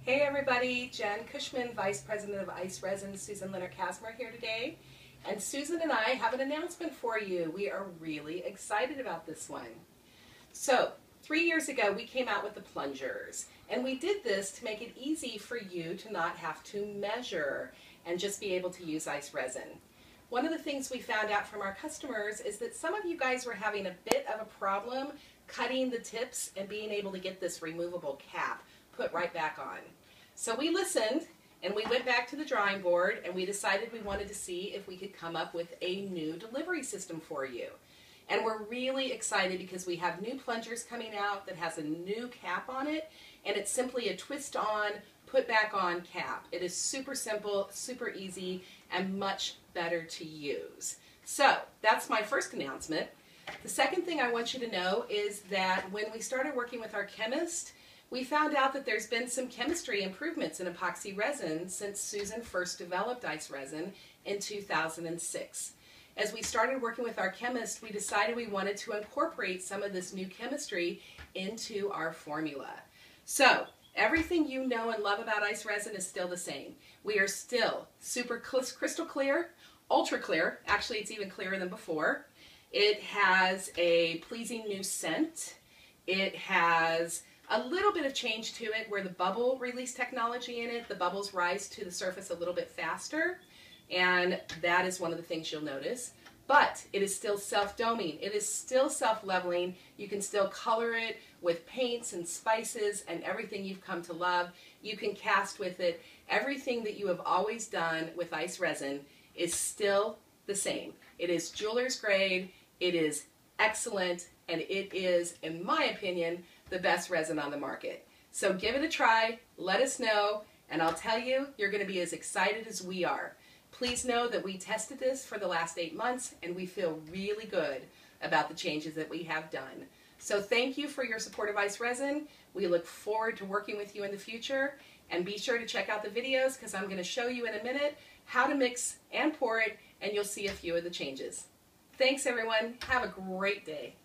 Hey everybody, Jen Cushman, Vice President of Ice Resin, Susan Leonard-Casimir here today. And Susan and I have an announcement for you. We are really excited about this one. So, 3 years ago we came out with the plungers. And we did this to make it easy for you to not have to measure and just be able to use ice resin. One of the things we found out from our customers is that some of you guys were having a bit of a problem cutting the tips and being able to get this removable cap put right back on. So we listened and we went back to the drawing board and we decided we wanted to see if we could come up with a new delivery system for you. And we're really excited because we have new plungers coming out that has a new cap on it, and it's simply a twist on, put back on cap. It is super simple, super easy, and much better to use. So that's my first announcement. The second thing I want you to know is that when we started working with our chemist, we found out that there's been some chemistry improvements in epoxy resin since Susan first developed ice resin in 2006. As we started working with our chemist, we decided we wanted to incorporate some of this new chemistry into our formula. So, everything you know and love about ice resin is still the same. We are still super crystal clear, ultra clear, actually it's even clearer than before. It has a pleasing new scent. It has a little bit of change to it where the bubble release technology in it, the bubbles rise to the surface a little bit faster, and that is one of the things you'll notice. But it is still self-doming. It is still self-leveling. You can still color it with paints and spices and everything you've come to love. You can cast with it. Everything that you have always done with ice resin is still the same. It is jeweler's grade, it is excellent, and it is, in my opinion, the best resin on the market. So give it a try, let us know, and I'll tell you, you're going to be as excited as we are. Please know that we tested this for the last 8 months, and we feel really good about the changes that we have done. So thank you for your support of ice resin. We look forward to working with you in the future, and be sure to check out the videos because I'm going to show you in a minute how to mix and pour it, and you'll see a few of the changes. Thanks everyone. Have a great day.